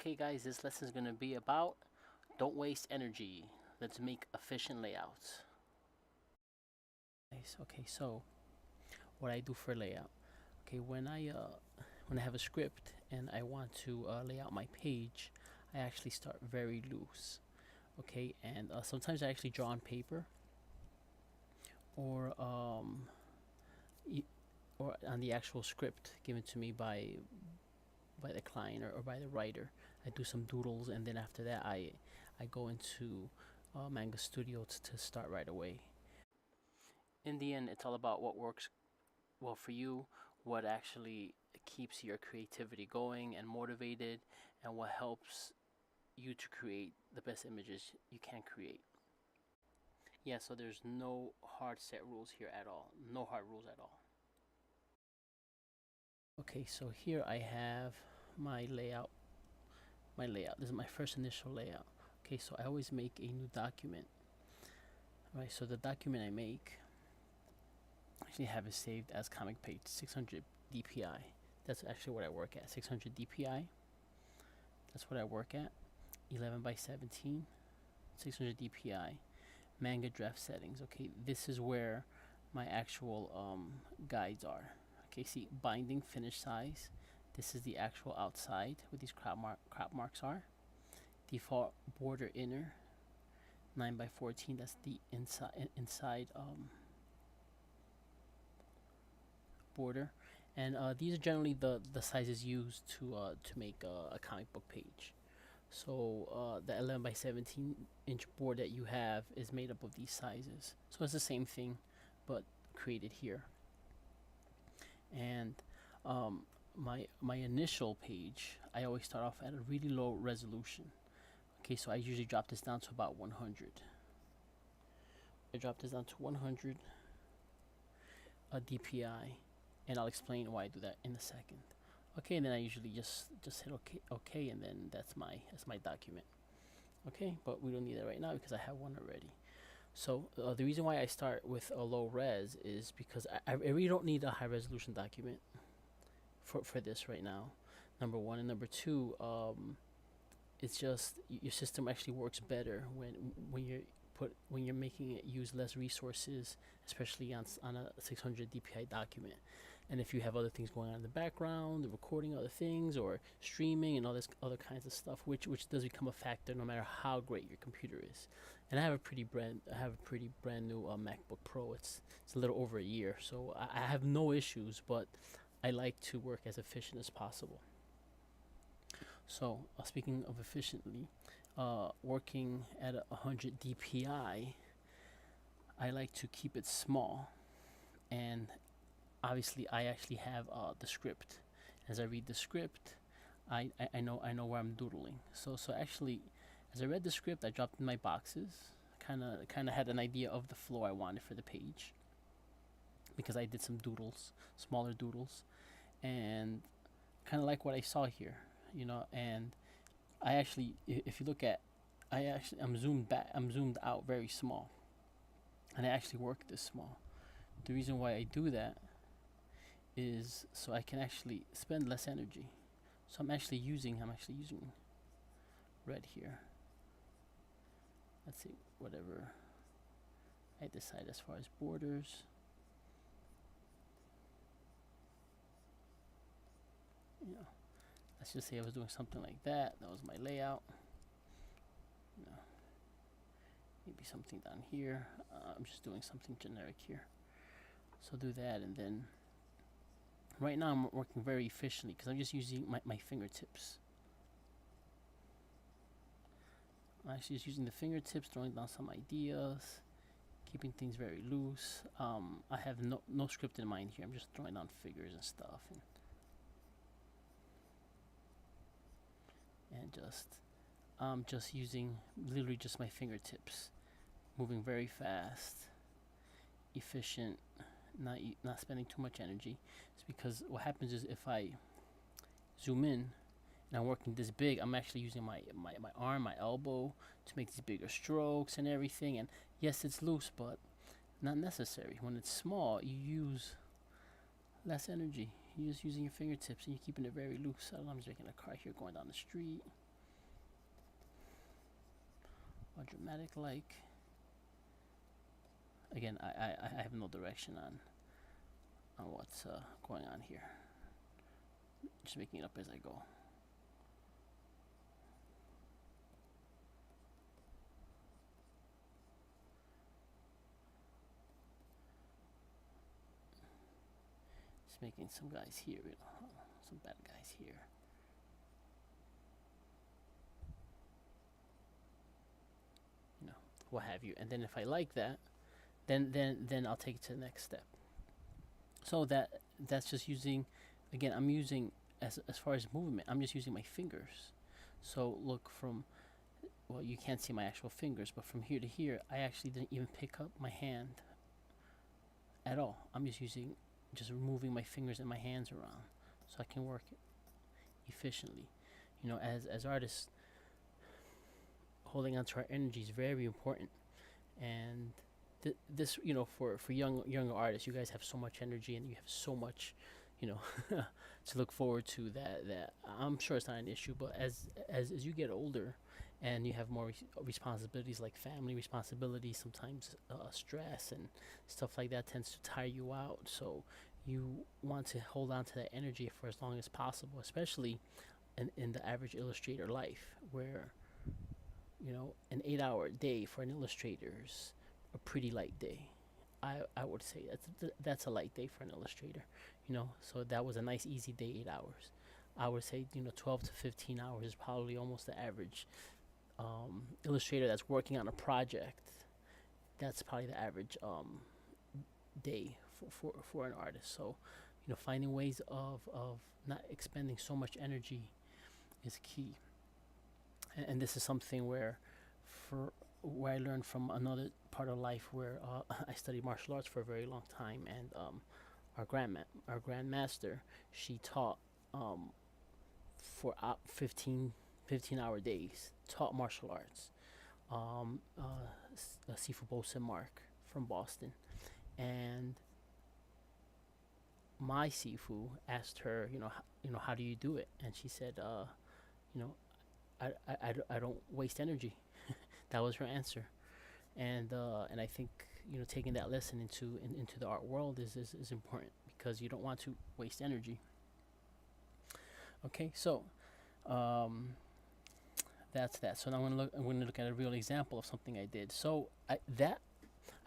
Okay guys, this lesson is going to be about don't waste energy. Let's make efficient layouts. Nice. Okay, so what I do for layout. Okay, when I have a script and I want to lay out my page, I actually start very loose. Okay, and sometimes I actually draw on paper or or on the actual script given to me by the client or by the writer. I do some doodles, and then after that I go into Manga Studio to start right away. In the end, it's all about what works well for you, what actually keeps your creativity going and motivated, and what helps you to create the best images you can create. Yeah, so there's no hard set rules here at all. No hard rules at all. Okay, so here I have my layout. This is my first initial layout. Okay, so I always make a new document. Right, so the document I make, I actually have it saved as comic page 600 DPI. That's actually what I work at, 600 DPI. That's what I work at. 11 by 17, 600 DPI. Manga draft settings. Okay, this is where my actual guides are. Okay, see, binding finish size. This is the actual outside where these crop marks are. Default border inner, 9 by 14. That's the inside border, and these are generally the sizes used to make a comic book page. So the 11 by 17 inch board that you have is made up of these sizes. So it's the same thing, but created here. And my initial page, I always start off at a really low resolution. Okay, so I usually drop this down to about 100. I drop this down to 100 DPI, and I'll explain why I do that in a second. Okay, and then I usually just hit okay, and then that's my document. Okay, but we don't need that right now because I have one already. So the reason why I start with a low res is because I really don't need a high resolution document for this right now. Number one, and number two, it's just your system actually works better when you're making it use less resources, especially on a 600 DPI document. And if you have other things going on in the background, recording other things or streaming and all this other kinds of stuff, which does become a factor no matter how great your computer is. And I have a pretty brand new MacBook Pro. It's a little over a year, so I have no issues, but I like to work as efficient as possible. So speaking of efficiently, working at 100 DPI, I like to keep it small, and obviously I actually have the script. As I read the script, I know where I'm doodling. So actually, as I read the script, I dropped in my boxes. Kind of had an idea of the flow I wanted for the page because I did some doodles, smaller doodles, and kind of like what I saw here, and I actually, if you look at, I'm zoomed out very small, and I actually work this small. The reason why I do that is so I can actually spend less energy. So I'm actually using red here. Let's see, whatever I decide as far as borders. Let's just say I was doing something like that. That was my layout. Maybe something down here. I'm just doing something generic here. So do that, and then right now I'm working very efficiently because I'm just using my fingertips. I'm actually just using the fingertips, throwing down some ideas, keeping things very loose. I have no script in mind here. I'm just throwing down figures and stuff, and just using literally just my fingertips, moving very fast, efficient, not spending too much energy. It's because what happens is if I zoom in and I'm working this big, I'm actually using my arm, my elbow to make these bigger strokes and everything. And yes, it's loose, but not necessary. When it's small, you use less energy. You're just using your fingertips and you're keeping it very loose. I'm just making a car here going down the street. or dramatic like. Again, I have no direction on what's going on here. Just making it up as I go. Just making some guys here, some bad guys here. What have you. And then if I like that, then I'll take it to the next step. So that's just using, again, I'm using, as far as movement, I'm just using my fingers. So look from, well, you can't see my actual fingers, but from here to here, I actually didn't even pick up my hand at all. I'm just moving my fingers and my hands around so I can work efficiently. As artists, holding on to our energy is very important. And this, for younger artists, you guys have so much energy and you have so much, to look forward to. That I'm sure it's not an issue, but as you get older and you have more responsibilities, like family responsibilities, sometimes stress and stuff like that tends to tire you out. So you want to hold on to that energy for as long as possible, especially in the average illustrator life, where an 8-hour day for an illustrator is a pretty light day. I would say that's a light day for an illustrator. So that was a nice easy day, 8 hours. I would say 12 to 15 hours is probably almost the average illustrator that's working on a project. That's probably the average day for an artist. So finding ways of not expending so much energy is key. And this is something where I learned from another part of life, where I studied martial arts for a very long time, and our grandmaster, she taught for 15-hour days, taught martial arts. Sifu Bosa Mark from Boston, and my Sifu asked her, how do you do it? And she said, I don't waste energy. That was her answer. And I think taking that lesson into the art world is important, because you don't want to waste energy. Okay, so that's that. So now I'm gonna look at a real example of something I did. So I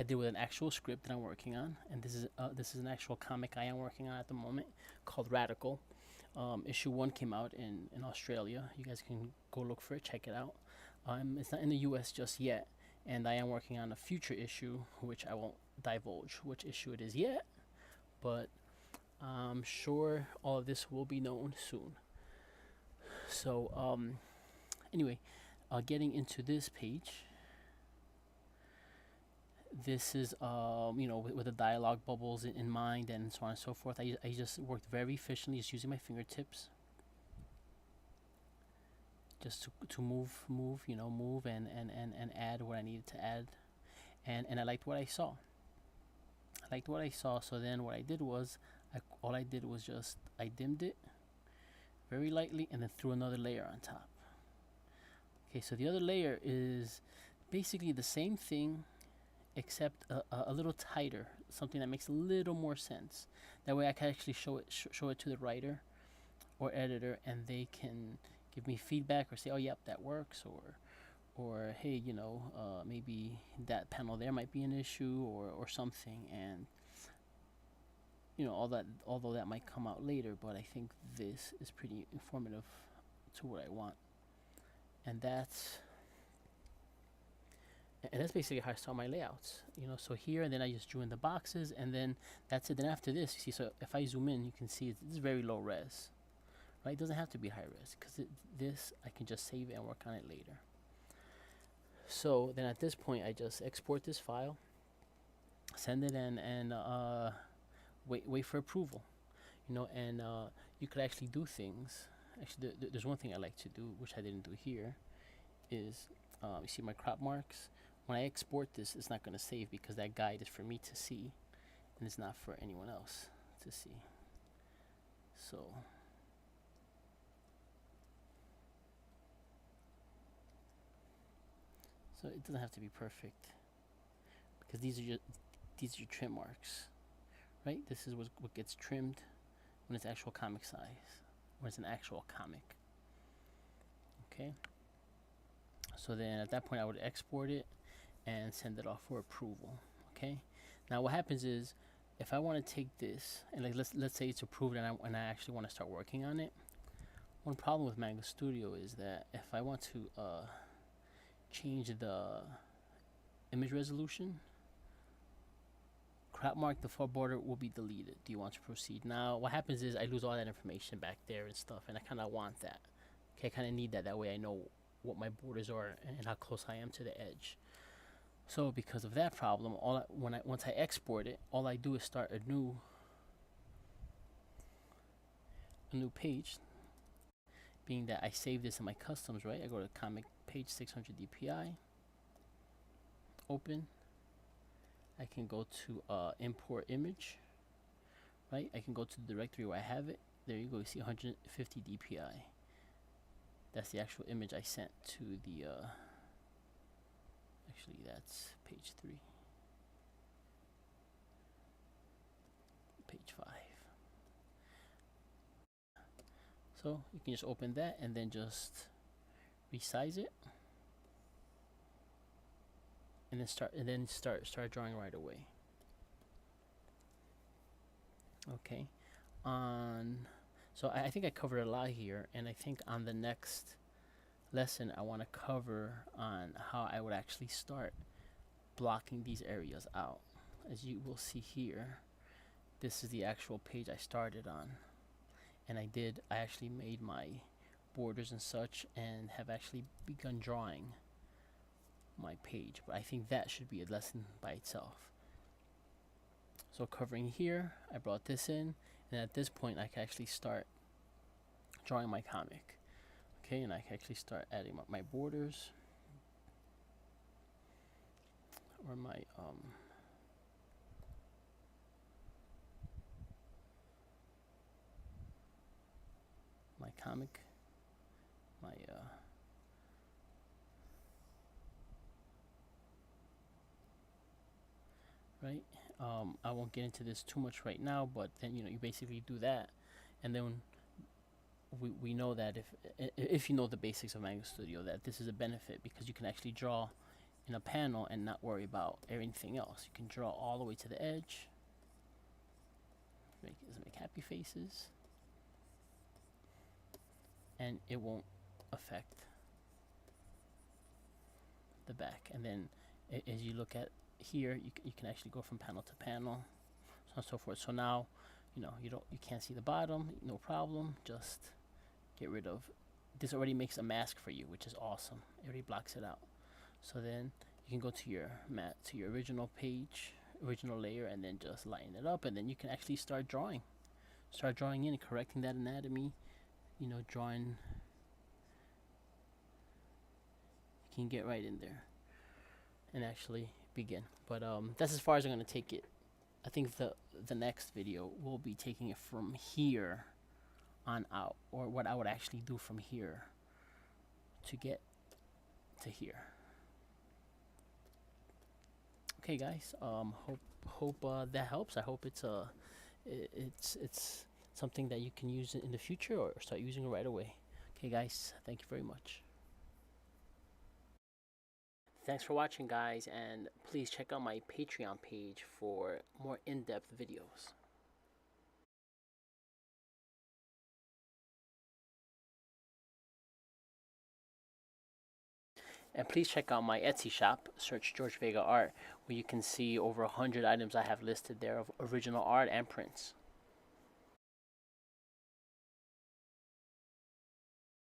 did with an actual script that I'm working on, and this is an actual comic I am working on at the moment, called Radical. Issue 1 came out in Australia. You guys can go look for it, check it out. It's not in the US just yet, and I am working on a future issue, which I won't divulge which issue it is yet, but I'm sure all of this will be known soon. So anyway, getting into this page, this is with the dialogue bubbles in mind and so on and so forth. I just worked very efficiently, just using my fingertips, just to move and add what I needed to add, and I liked what I saw. So then what I did was, I dimmed it very lightly and then threw another layer on top. Okay, so the other layer is basically the same thing, except a little tighter, something that makes a little more sense. That way I can actually show it to the writer or editor, and they can give me feedback or say, oh yep, that works, or hey, maybe that panel there might be an issue, or something. And although that might come out later, but I think this is pretty informative to what I want. And that's basically how I saw my layouts. So here, and then I just drew in the boxes, and then that's it. Then after this, you see, so if I zoom in, you can see it's very low res, right? It doesn't have to be high res, because this I can just save it and work on it later. So then at this point, I just export this file, send it in, and wait for approval. And you could actually do things. Actually, there's one thing I like to do, which I didn't do here, is you see my crop marks. When I export this, it's not going to save, because that guide is for me to see, and it's not for anyone else to see. So it doesn't have to be perfect, because these are your trim marks, right? This is what gets trimmed when it's actual comic size, when it's an actual comic. Okay. So then at that point I would export it and send it off for approval. Okay. Now what happens is, if I want to take this and like let's say it's approved and I actually want to start working on it. One problem with Manga Studio is that if I want to change the image resolution, crop mark default border will be deleted. Do you want to proceed? Now what happens is I lose all that information back there and stuff, and I kind of want that. Okay, I kind of need that. That way I know what my borders are and how close I am to the edge. So because of that problem, once I export it, all I do is start a new page. Being that I save this in my customs, right? I go to comic page 600 DPI, open. I can go to import image, right? I can go to the directory where I have it. There you go. You see 150 DPI. That's the actual image I sent to the. Actually, that's page 3. Page 5. So you can just open that and then just resize it, and then start drawing right away. Okay. So I think I covered a lot here, and I think on the next lesson I want to cover on how I would actually start blocking these areas out. As you will see here, this is the actual page I started on, and I actually made my borders and such and have actually begun drawing my page, but I think that should be a lesson by itself. So covering here, I brought this in, and at this point I can actually start drawing my comic. Okay, and I can actually start adding my borders, or my comic, right. I won't get into this too much right now, but then you basically do that, and then we know that if you know the basics of Manga Studio, that this is a benefit, because you can actually draw in a panel and not worry about anything else. You can draw all the way to the edge. Make happy faces, and it won't affect the back. And then as you look at here, you can actually go from panel to panel, so on and so forth. So now you can't see the bottom, no problem. Just get rid of this. Already makes a mask for you, which is awesome. It already blocks it out. So then you can go to your original page, original layer, and then just lighten it up, and then you can actually start drawing in and correcting that anatomy. Drawing, you can get right in there and actually begin. But that's as far as I'm going to take it. I think the next video will be taking it from here on out, or what I would actually do from here to get to here. Okay, guys. Hope that helps. I hope it's something that you can use in the future, or start using it right away. Okay, guys. Thank you very much. Thanks for watching, guys, and please check out my Patreon page for more in-depth videos. And please check out my Etsy shop. Search GeorgeVegaArt, where you can see over 100 items I have listed there of original art and prints.